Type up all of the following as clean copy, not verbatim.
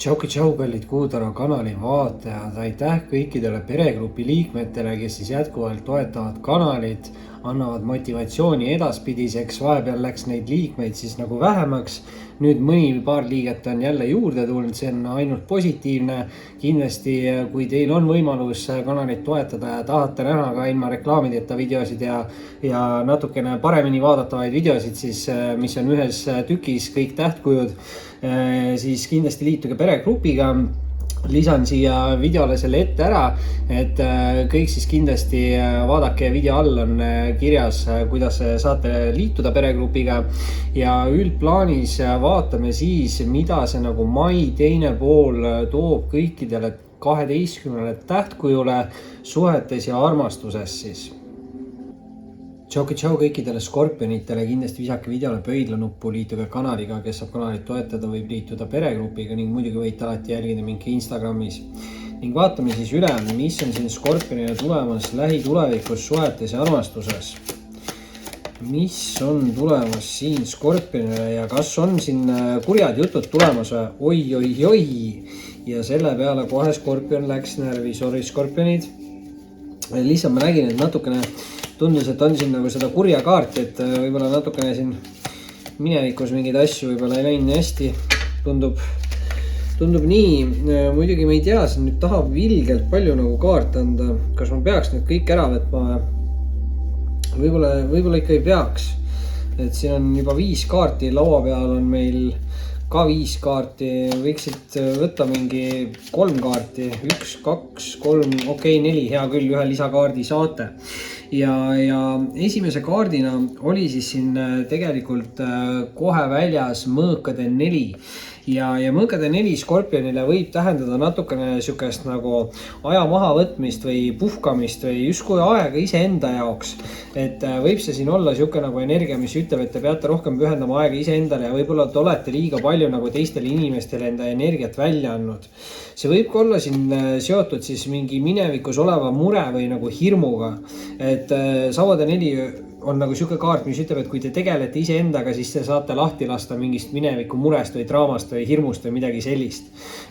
Tšau, kallid Kuutaro kanali vaatajad, aitäh kõikidele peregrupi liikmetele, kes siis jätkuvalt toetavad kanalit, annavad motivatsiooni edaspidiseks. Vahepeal läks neid liikmeid siis nagu vähemaks. Nüüd paar liiget on jälle juurde tulnud, see on ainult positiivne. Kindlasti, kui teil on võimalus kanalit toetada ja tahate näha ka ilma reklaamideta videosid ja natukene paremini vaadatavaid videosid, siis mis on ühes tükis kõik tähtkujud, siis kindlasti liituge peregrupiga. Lisan siia videole selle ette ära, et kõik siis kindlasti vaadake, video all on kirjas, kuidas saate liituda peregrupiga. Ja üldplaanis vaatame siis, mida see nagu mai teine pool toob kõikidele 12 tähtkujule suhetes ja armastuses siis. Tšau kõikidele skorpionitele, kindlasti visake videole pöidla nuppu, liituge kanaliga, kes saab kanalit toetada, võib liituda peregrupiga ning muidugi võite alati jälgida mind Instagramis. Ning vaatame siis üle, mis on siin skorpionile tulemas lähitulevikus suhetes ja armastuses. Mis on tulemas siin skorpionile ja kas on siin kurjad jutud tulemas? Oi. Ja selle peale kohe skorpion läks närvi, sorry skorpionid. Lihtsalt ma nägin, et natukene tundus, et on siin nagu seda kurja kaarti, et võib-olla natukene siin minevikus mingeid asju võib-olla ei läinud nii hästi. Tundub nii, muidugi me ei tea, siin nüüd tahab vilgelt palju nagu kaart anda. Kas ma peaks nüüd kõik ära võtma? Võib-olla ikka ei peaks. Et siin on juba 5 kaarti, laua peal on meil ka 5 kaarti, võiksid võtta mingi 3 kaarti, 1, 2, 3, okei, 4, hea küll, ühe lisakaardi saate. Ja esimese kaardina oli siis siin tegelikult kohe väljas mõõkade 4. Ja mõõkade 4 skorpionile võib tähendada natukene sükest nagu aja maha võtmist või puhkamist või justkui aega iseenda jaoks. Et võib see siin olla süke nagu energia, mis ütleb, et te peate rohkem pühendama aega iseendale ja võib-olla te olete liiga palju nagu teistele inimestele enda energiat välja andnud. See võib ka olla siin seotud siis mingi minevikus oleva mure või nagu hirmuga. Et sauade 4 on nagu süke kaart, mis ütleb, et kui te tegelete iseendaga, siis te saate lahti lasta mingist mineviku murest või draamast või hirmust või midagi sellist.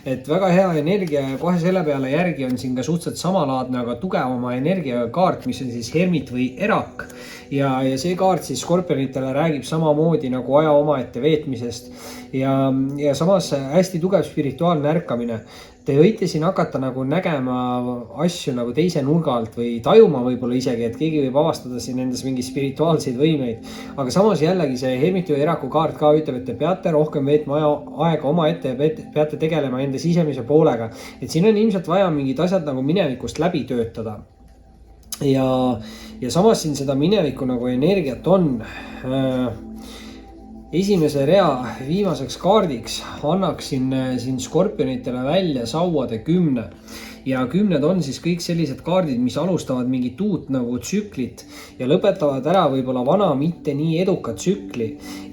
Et väga hea energia ja kohe selle peale järgi on siin ka suhteliselt samalaadne, aga tugevama energia kaart, mis on siis hermit või erak. Ja see kaart siis skorpionitele räägib samamoodi nagu aja omaette veetmisest ja samas hästi tugev spirituaalne ärkamine. Te võite siin hakata nagu nägema asju nagu teise nurga alt või tajuma võib-olla isegi, et keegi võib avastada siin endas mingi spirituaalseid võimeid. Aga samas jällegi see hermiti või eraku kaart ka ütleb, et te peate rohkem veetma aega oma ette ja peate tegelema enda sisemise poolega. Et siin on ilmselt vaja mingid asjad nagu minevikust läbi töötada. Ja samas siin seda mineviku nagu energiat on. Esimese rea viimaseks kaardiks annaksin siin skorpionitele välja sauade 10. Ja 10 on siis kõik sellised kaardid, mis alustavad mingit uut nagu tsüklit ja lõpetavad ära võib-olla vana mitte nii eduka tsükli.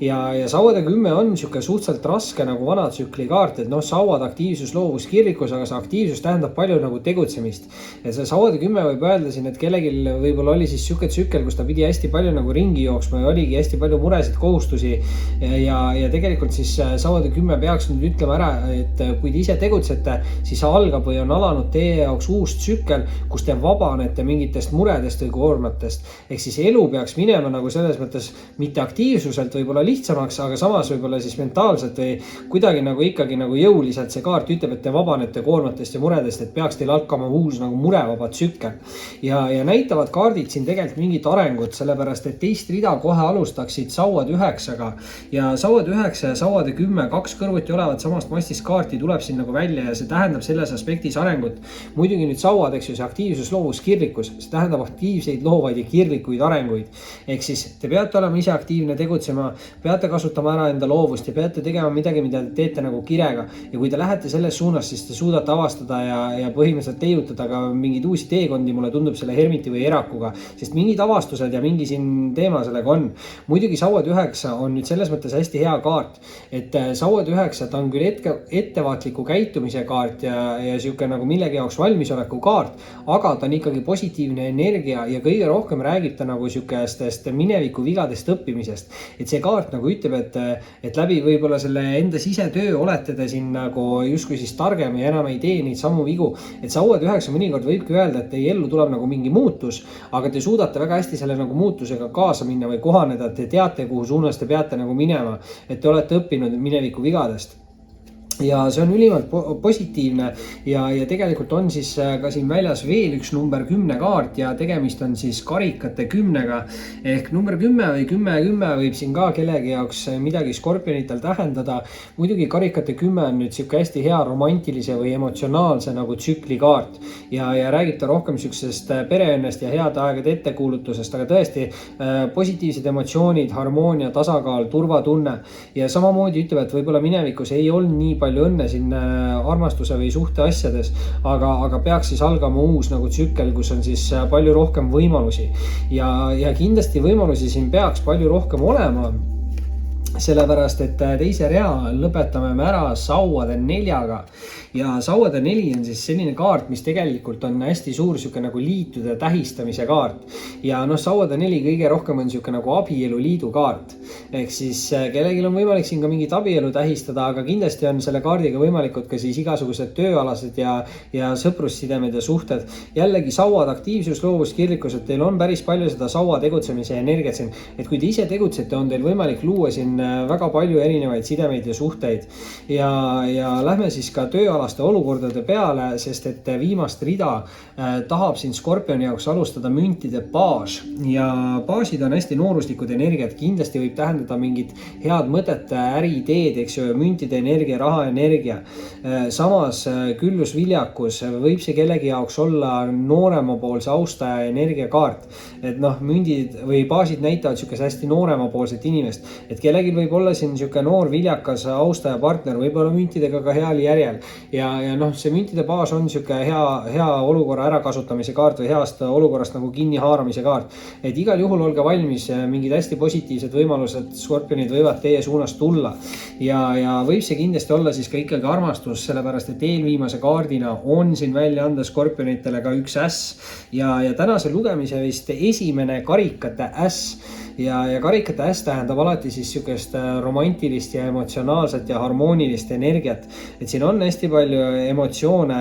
Ja sauade 10 on siuke suhteliselt raske nagu vana tsükli kaart, et sauad aktiivsus, loovus, kirlikus, aga see aktiivsus tähendab palju nagu tegutsemist. Ja see sauade 10 võib öelda siin, et kellelgi võib-olla oli siis siuke tsükkel, kus ta pidi hästi palju nagu ringi jooksma ja oligi hästi palju muresid, kohustusi. Ja tegelikult siis sauade 10 peaks nüüd ütlema ära, et kui te ise tegutsete, siis algab või on alanud teie jaoks uus tsükkel, kus te vabanete mingitest muredest või koormatest. Ehk siis elu peaks minema nagu selles mõttes mitte aktiivsuselt võib-olla lihtsamaks, aga samas võib-olla siis mentaalselt või kuidagi nagu ikkagi nagu jõuliselt see kaart ütleb, et te vabanete koormatest ja muredest, et peaks teil hakkama uus nagu murevaba tsükkel. Ja näitavad kaardid siin tegelikult mingit arengut, sellepärast et teist rida kohe alustaksid sauad 9-ga ja sauad 9 ja sauade 10, 2 kõrvuti olevat samast mastist kaarti tuleb siin nagu välja ja see tähendab selles aspektis arengut. Muidugi nüüd sauad, eks ju, see aktiivsus, loovus, kirlikus, see tähendab aktiivseid, loovaid ja kirlikuid arenguid. Ehk siis te peate olema ise aktiivne tegutsema, peate kasutama ära enda loovust ja peate tegema midagi, mida te teete nagu kirega. Ja kui te lähete selles suunas, siis te suudate avastada ja põhimõtteliselt leiutada ka mingeid uusi teekondi, mulle tundub selle hermiti või erakuga, sest mingid avastused ja mingi siin teema sellega on. Muidugi sauad 9 on nüüd selles mõttes hästi hea kaart, et sauad 9 ta on küll ettevaatliku käitumise kaart ja siuke nagu millegi jaoks valmisoleku kaart, aga ta on ikkagi positiivne energia ja kõige rohkem räägib ta nagu sihukestest mineviku vigadest õppimisest. Et see kaart nagu ütleb, et läbi võib-olla selle enda sisetöö olete te siin nagu justkui siis targem ja enam ei tee neid samu vigu. Et sauad 9 mõnikord võibki öelda, et teie ellu tuleb nagu mingi muutus, aga te suudate väga hästi selle nagu muutusega kaasa minna või kohaneda, et te teate, kuhu suunas te peate nagu minema, et te olete õppinud mineviku vigadest. Ja see on ülimalt positiivne ja tegelikult on siis ka siin väljas veel üks number 10 kaart ja tegemist on siis karikate 10-ga ehk number 10 või 10 võib siin ka kellegi jaoks midagi skorpionitel tähendada. Muidugi karikate 10 on nüüd siuke hästi hea romantilise või emotsionaalse nagu tsükli kaart ja räägib ta rohkem siuksest pereõnnest ja heade aegade ettekuulutusest, aga tõesti positiivsed emotsioonid, harmoonia, tasakaal, turvatunne ja samamoodi ütleb, et võib-olla minevikus ei olnud nii palju õnne siin armastuse või suhte asjades, aga peaks siis algama uus nagu tsükkel, kus on siis palju rohkem võimalusi ja kindlasti võimalusi siin peaks palju rohkem olema. Sellepärast, et teise rea lõpetame me ära sauade 4-ga ja sauade 4 on siis selline kaart, mis tegelikult on hästi suur siuke nagu liitude tähistamise kaart ja sauade 4 kõige rohkem on siuke nagu abieluliidu kaart ehk siis kellelgi on võimalik siin ka mingit abielu tähistada, aga kindlasti on selle kaardiga võimalikud ka siis igasugused tööalased ja sõprussidemed ja suhted. Jällegi sauad, aktiivsus, loovus, kirglikus, et teil on päris palju seda saua tegutsemise energiat siin, et kui te ise tegutsete, on teil võimalik luua siin väga palju erinevaid sidemeid ja suhteid ja lähme siis ka tööalaste olukordade peale, sest et viimast rida tahab siin skorpioni jaoks alustada müntide baas ja baasid on hästi nooruslikud energiat, kindlasti võib tähendada mingit head mõtet, äriideed, eks ju, müntide energia, raha energia. Samas küllus, viljakus võib see kellegi jaoks olla nooremapoolse austaja energiakaart, et mündid või baasid näitavad siukest hästi nooremapoolset inimest, et kellelgi võib olla siin siuke noor, viljakas, austaja partner, võib-olla müntidega ka heal järjel ja see müntide baas on siuke hea olukorra ärakasutamise kaart või heast olukorrast nagu kinni haaramise kaart, et igal juhul olge valmis, mingid hästi positiivsed võimalused, skorpionid võivad teie suunas tulla ja võib see kindlasti olla siis ka ikkagi armastus, sellepärast et eelviimase kaardina on siin välja anda skorpionitele ka üks äss ja tänase lugemise vist esimene karikate äss ja karikate äss tähendab alati siis siukest romantilist ja emotsionaalset ja harmoonilist energiat, et siin on hästi palju emotsioone.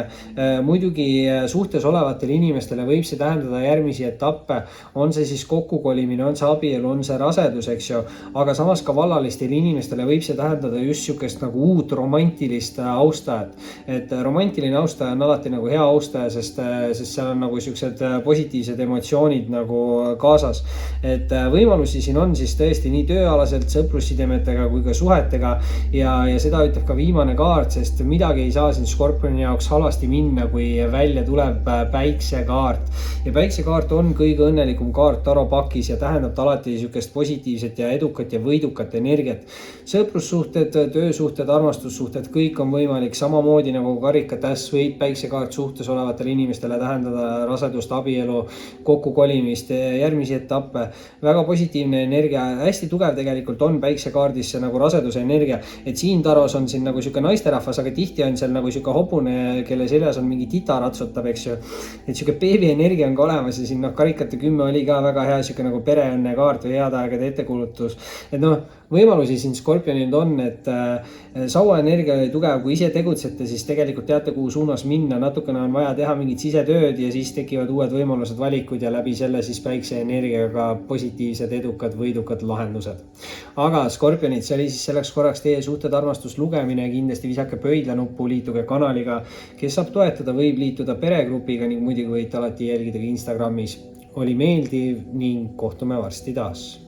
Muidugi suhtes olevatele inimestele võib see tähendada järgmisi etappe, on see siis kokkukolimine, on see abielu, on see rasedus, eks ju, aga samas ka vallalistele inimestele võib see tähendada just siukest nagu uut romantilist austajat, et romantiline austaja on alati nagu hea austaja, sest seal on nagu siuksed positiivsed emotsioonid nagu kaasas, et võimalusi siin on siis tõesti nii tööalaselt, sõprussidemetega kui ka suhetega ja seda ütleb ka viimane kaart, sest midagi ei saa siin skorpioni jaoks halvasti minna, kui välja tuleb päiksekaart ja päiksekaart on kõige õnnelikum kaart taropakis ja tähendab alati siukest positiivset ja edukat ja võidukat energiat. Sõprussuhted, töösuhted, armastussuhted, kõik on võimalik, samamoodi nagu karikate äss võib päiksekaart suhtes olevatele inimestele tähendada rasedust, abielu, kokkukolimist, järgmisi etappe, väga positiivne energia, hästi tugev tegelikult on päiksekaardis see nagu raseduse energia, et siin taros on siin nagu siuke naisterahvas, aga tihti on seal nagu siuke hobune, kelle seljas on mingi tita ratsutab, eks ju, et siuke beebi energia on ka olemas ja siin karikate 10 oli ka väga hea siuke nagu pereõnne kaart või head aegade ettekuulutus, et võimalusi siin skorpionil on, et saua energia oli tugev, kui ise tegutsete, siis tegelikult teate, kuhu suunas minna, natukene on vaja teha mingit sisetööd ja siis tekivad uued võimalused, valikud ja läbi selle siis päikse energiaga positiivsed, edukad, võidukad lahendused. Aga skorpionid, see oli siis selleks korraks teie suhted, armastus, lugemine, kindlasti visake pöidlanuppu, liituge kanaliga, kes saab toetada, võib liituda peregrupiga ning muidugi võite alati jälgida ka Instagramis. Oli meeldiv ning kohtume varsti taas.